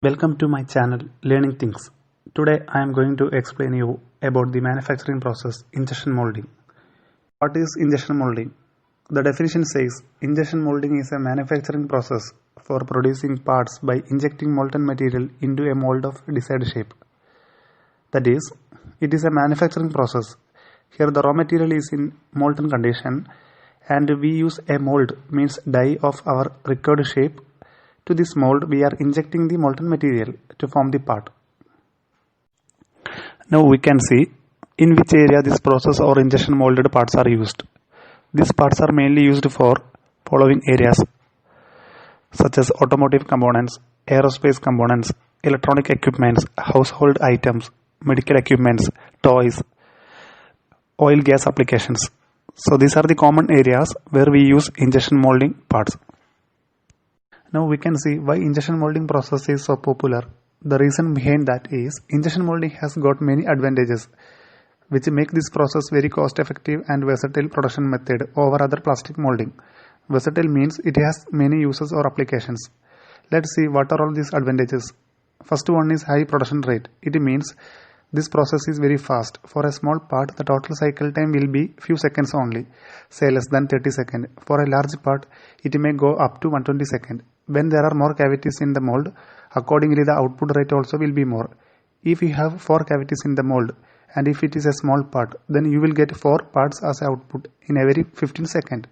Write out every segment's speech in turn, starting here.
Welcome to my channel Learning Things. Today I am going to explain you about the manufacturing process injection molding. What is injection molding? The definition says injection molding is a manufacturing process for producing parts by injecting molten material into a mold of desired shape. That is, it is a manufacturing process. Here the raw material is in molten condition and we use a mold, means die of our required shape. To this mold, we are injecting the molten material to form the part. Now we can see in which area this process or injection molded parts are used. These parts are mainly used for following areas such as automotive components, aerospace components, electronic equipments, household items, medical equipments, toys, oil gas applications. So these are the common areas where we use injection molding parts. Now we can see why injection molding process is so popular. The reason behind that is injection molding has got many advantages which make this process very cost effective and versatile production method over other plastic molding. Versatile means it has many uses or applications. Let's see what are all these advantages. First one is high production rate. It means this process is very fast. For a small part, the total cycle time will be few seconds only, say less than 30 seconds. For a large part, it may go up to 120 seconds. When there are more cavities in the mold, accordingly the output rate also will be more. If you have 4 cavities in the mold and if it is a small part, then you will get 4 parts as output in a very 15 seconds.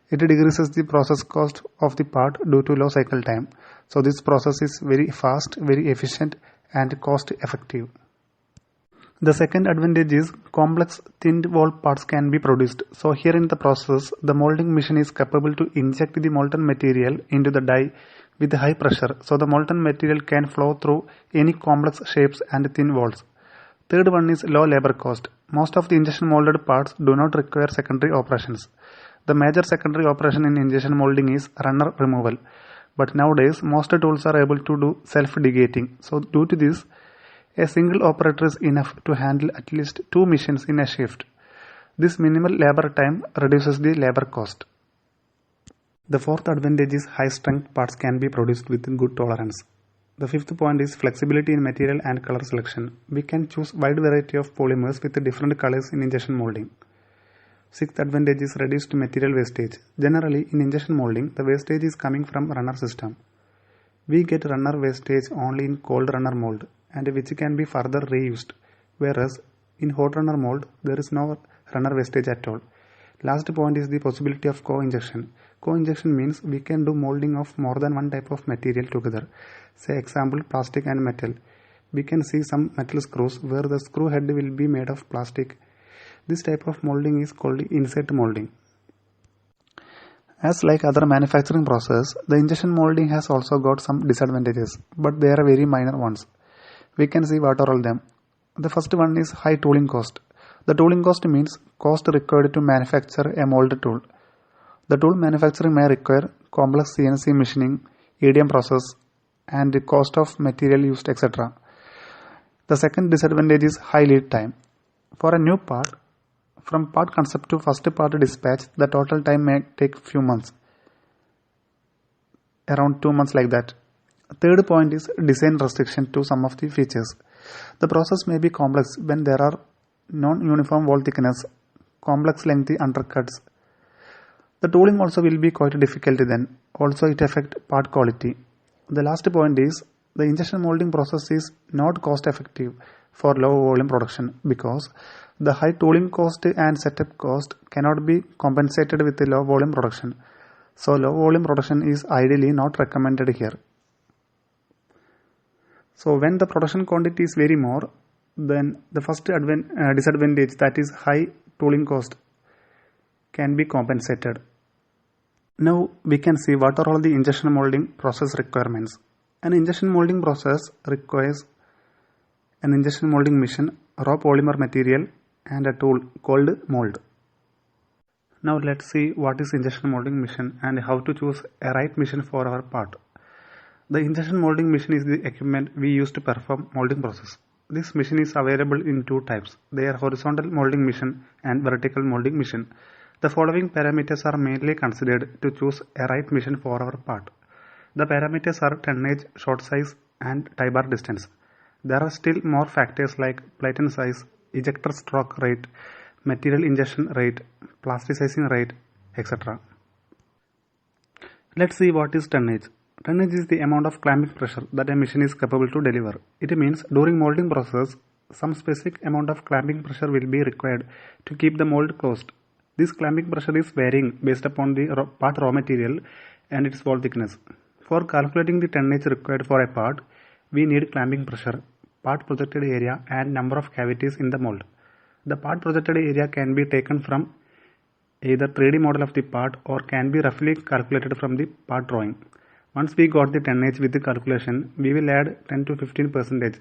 It decreases the process cost of the part due to low cycle time. So this process is very fast, very efficient and cost effective. The second advantage is complex thin wall parts can be produced. So here in the process, the molding machine is capable to inject the molten material into the die with high pressure. So the molten material can flow through any complex shapes and thin walls. Third one is low labor cost. Most of the injection molded parts do not require secondary operations. The major secondary operation in injection molding is runner removal. But nowadays, most tools are able to do self-degating. So due to this, a single operator is enough to handle at least 2 machines in a shift. This minimal labor time reduces the labor cost. The fourth advantage is high strength parts can be produced with good tolerance. The fifth point is flexibility in material and color selection. We can choose wide variety of polymers with different colors in injection molding. Sixth advantage is reduced material wastage. Generally, in injection molding, the wastage is coming from runner system. We get runner wastage only in cold runner mold, and which can be further reused, whereas in hot runner mold there is no runner wastage at all. Last point is the possibility of co-injection. Co-injection means we can do molding of more than one type of material together. Say example plastic and metal. We can see some metal screws where the screw head will be made of plastic. This type of molding is called insert molding. As like other manufacturing process, the injection molding has also got some disadvantages, but they are very minor ones. We can see what are all them. The first one is high tooling cost. The tooling cost means cost required to manufacture a mold tool. The tool manufacturing may require complex CNC machining, EDM process, and the cost of material used, etc. The second disadvantage is high lead time. For a new part, from part concept to first part dispatch, the total time may take few months, around 2 months like that. Third point is design restriction to some of the features. The process may be complex when there are non-uniform wall thickness, complex lengthy undercuts. The tooling also will be quite difficult then. Also it affects part quality. The last point is the injection molding process is not cost effective for low volume production because the high tooling cost and setup cost cannot be compensated with the low volume production. So low volume production is ideally not recommended here. So when the production quantity is very more, then the first disadvantage, that is high tooling cost, can be compensated. Now we can see what are all the injection molding process requirements. An injection molding process requires an injection molding machine, raw polymer material and a tool called mold. Now let's see what is injection molding machine and how to choose a right machine for our part. The injection molding machine is the equipment we use to perform molding process. This machine is available in 2 types. They are horizontal molding machine and vertical molding machine. The following parameters are mainly considered to choose a right machine for our part. The parameters are tonnage, short size, and tie bar distance. There are still more factors like platen size, ejector stroke rate, material injection rate, plasticizing rate, etc. Let's see what is tonnage. Tonnage is the amount of clamping pressure that a machine is capable to deliver. It means during molding process, some specific amount of clamping pressure will be required to keep the mold closed. This clamping pressure is varying based upon the part raw material and its wall thickness. For calculating the tonnage required for a part, we need clamping pressure, part projected area and number of cavities in the mold. The part projected area can be taken from either 3D model of the part or can be roughly calculated from the part drawing. Once we got the tonnage with the calculation, we will add 10 to 15%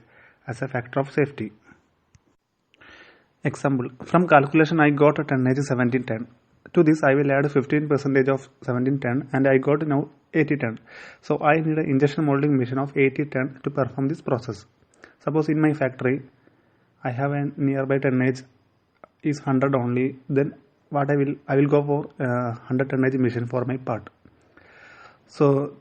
as a factor of safety. Example, from calculation I got a tonnage 1710. To this I will add 15% of 1710 and I got now 8010. So I need an injection molding machine of 8010 to perform this process. Suppose in my factory I have a nearby tonnage is 100 only, then what I will go for 100 tonnage machine for my part. So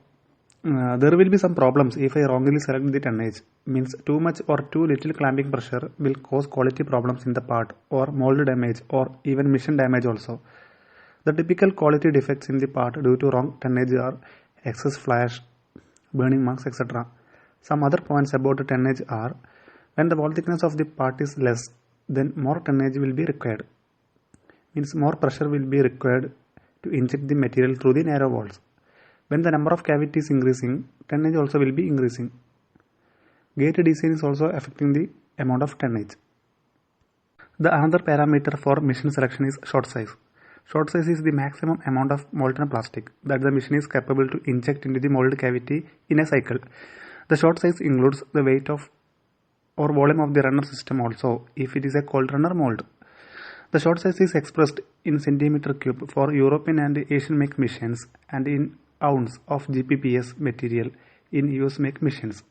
there will be some problems if I wrongly select the tonnage. Means too much or too little clamping pressure will cause quality problems in the part or mold damage or even machine damage also. The typical quality defects in the part due to wrong tonnage are excess flash, burning marks, etc. Some other points about the tonnage are when the wall thickness of the part is less, then more tonnage will be required. Means more pressure will be required to inject the material through the narrow walls. When the number of cavities is increasing, tonnage also will be increasing. Gate design is also affecting the amount of tonnage. The another parameter for machine selection is short size. Short size is the maximum amount of molten plastic that the machine is capable to inject into the mold cavity in a cycle. The short size includes the weight of or volume of the runner system also if it is a cold runner mold. The short size is expressed in centimeter cube for European and Asian make machines and in ounce of GPPS material in US make machines.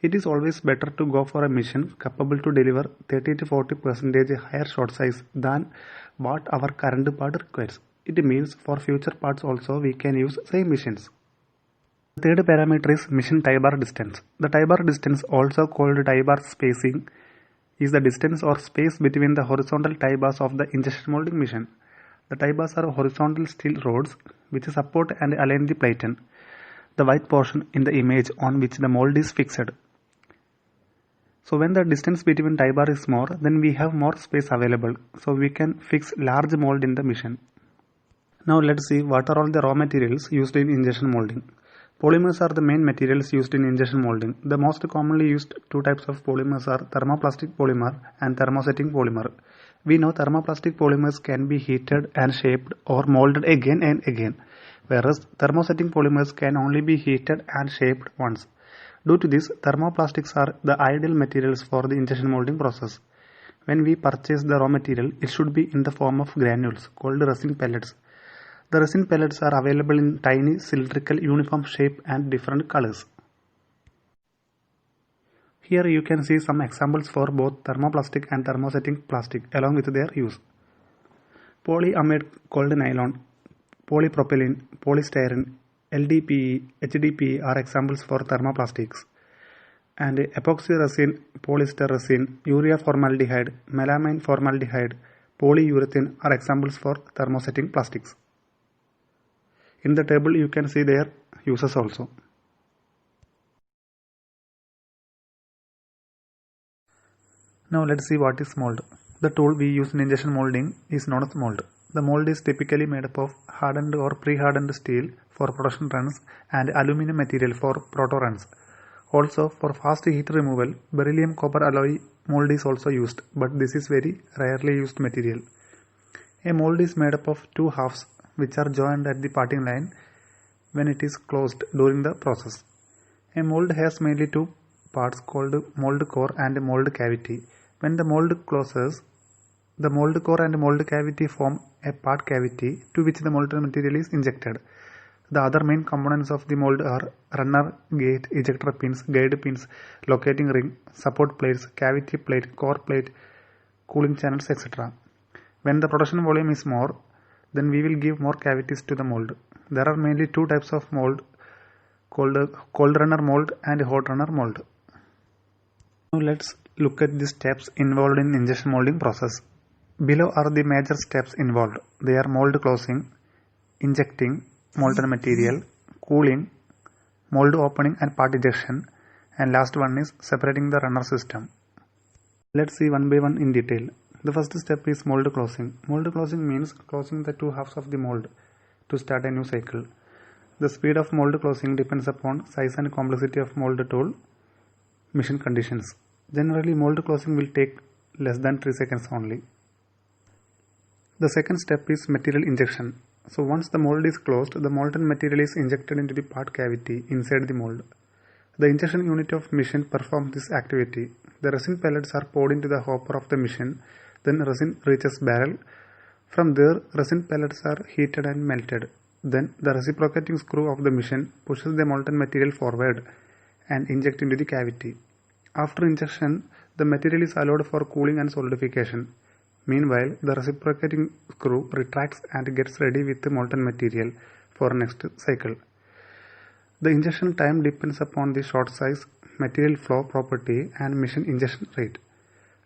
It is always better to go for a machine capable to deliver 30 to 40% higher short size than what our current part requires. It means for future parts also we can use same machines. The third parameter is machine tie bar distance. The tie bar distance, also called tie bar spacing, is the distance or space between the horizontal tie bars of the injection molding machine. The tie bars are horizontal steel rods which support and align the platen, the white portion in the image on which the mold is fixed. So when the distance between tie bar is more, then we have more space available, so we can fix large mold in the machine. Now let's see what are all the raw materials used in injection molding. Polymers are the main materials used in injection molding. The most commonly used two types of polymers are thermoplastic polymer and thermosetting polymer. We know thermoplastic polymers can be heated and shaped or molded again and again, whereas thermosetting polymers can only be heated and shaped once. Due to this, thermoplastics are the ideal materials for the injection molding process. When we purchase the raw material, it should be in the form of granules called resin pellets. The resin pellets are available in tiny cylindrical uniform shape and different colors. Here you can see some examples for both thermoplastic and thermosetting plastic along with their use. Polyamide called nylon, polypropylene, polystyrene, LDPE, HDPE are examples for thermoplastics. And epoxy resin, polyester resin, urea formaldehyde, melamine formaldehyde, polyurethane are examples for thermosetting plastics. In the table you can see their uses also. Now let's see what is mold. The tool we use in injection molding is known as mold. The mold is typically made up of hardened or pre-hardened steel for production runs and aluminum material for proto runs. Also for fast heat removal, beryllium copper alloy mold is also used, but this is very rarely used material. A mold is made up of two halves which are joined at the parting line when it is closed during the process. A mold has mainly two parts called mold core and mold cavity. When the mold closes, the mold core and mold cavity form a part cavity to which the molten material is injected. The other main components of the mold are runner, gate, ejector pins, guide pins, locating ring, support plates, cavity plate, core plate, cooling channels, etc. When the production volume is more, then we will give more cavities to the mold. There are mainly two types of mold called cold runner mold and hot runner mold. Now let's look at the steps involved in injection molding process. Below are the major steps involved. They are mold closing, injecting molten material, cooling, mold opening and part ejection, and last one is separating the runner system. Let's see one by one in detail. The first step is mold closing. Mold closing means closing the two halves of the mold to start a new cycle. The speed of mold closing depends upon size and complexity of mold tool, machine conditions. Generally, mold closing will take less than 3 seconds only. The second step is material injection. So once the mold is closed, the molten material is injected into the part cavity inside the mold. The injection unit of machine performs this activity. The resin pellets are poured into the hopper of the machine, then resin reaches barrel. From there, resin pellets are heated and melted. Then the reciprocating screw of the machine pushes the molten material forward and injects into the cavity. After injection, the material is allowed for cooling and solidification. Meanwhile, the reciprocating screw retracts and gets ready with the molten material for next cycle. The injection time depends upon the shot size, material flow property and machine injection rate.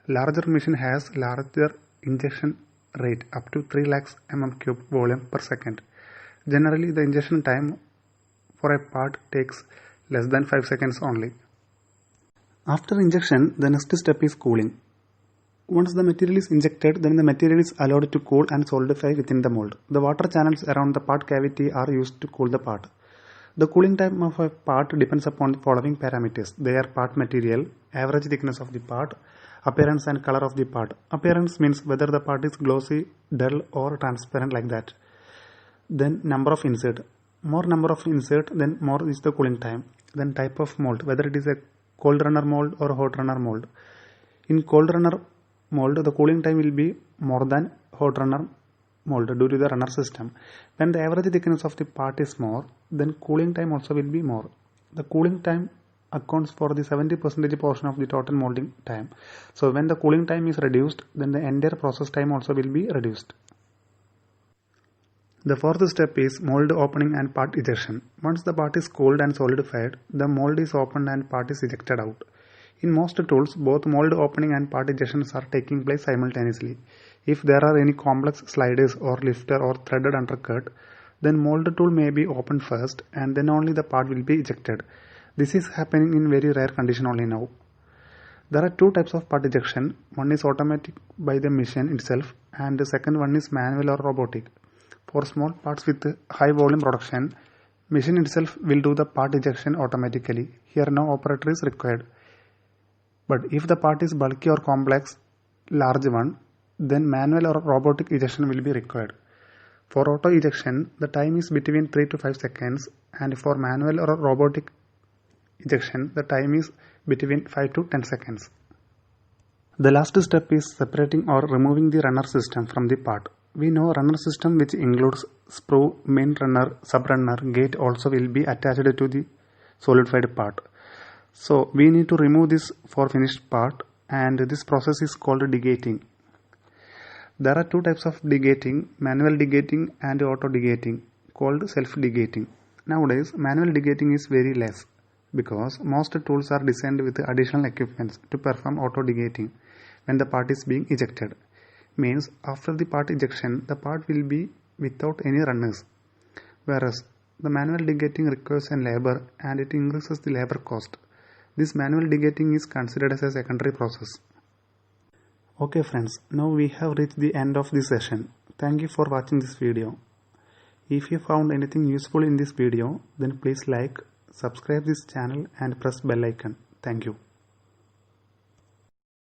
Larger machine has larger injection rate up to 3 lakhs mm³ volume per second. Generally, the injection time for a part takes less than 5 seconds only. After injection, the next step is cooling. Once the material is injected, then the material is allowed to cool and solidify within the mold. The water channels around the part cavity are used to cool the part. The cooling time of a part depends upon the following parameters. They are part material, average thickness of the part, appearance and color of the part. Appearance means whether the part is glossy, dull or transparent like that. Then number of insert. More number of insert, then more is the cooling time. Then type of mold, whether it is a cold runner mold or hot runner mold. In cold runner mold, the cooling time will be more than hot runner mold due to the runner system. When the average thickness of the part is more, then cooling time also will be more. The cooling time accounts for the 70% portion of the total molding time. So when the cooling time is reduced, then the entire process time also will be reduced. The fourth step is mold opening and part ejection. Once the part is cooled and solidified, the mold is opened and part is ejected out. In most tools, both mold opening and part ejections are taking place simultaneously. If there are any complex sliders or lifter or threaded undercut, then mold tool may be opened first and then only the part will be ejected. This is happening in very rare condition only now. There are two types of part ejection. One is automatic by the machine itself and the second one is manual or robotic. For small parts with high volume production, machine itself will do the part ejection automatically. Here no operator is required. But if the part is bulky or complex, large one, then manual or robotic ejection will be required. For auto ejection, the time is between 3 to 5 seconds and for manual or robotic ejection, the time is between 5 to 10 seconds. The last step is separating or removing the runner system from the part. We know runner system which includes sprue, main runner, sub-runner, gate also will be attached to the solidified part. So we need to remove this for finished part and this process is called degating. There are two types of degating, manual degating and auto degating, called self-degating. Nowadays, manual degating is very less because most tools are designed with additional equipments to perform auto degating when the part is being ejected. Means after the part ejection, the part will be without any runners, whereas the manual degating requires a labor and it increases the labor cost. This manual degating is considered as a secondary process. Okay friends, now we have reached the end of this session. Thank you for watching this video. If you found anything useful in this video, then please like, subscribe this channel and press bell icon. Thank you.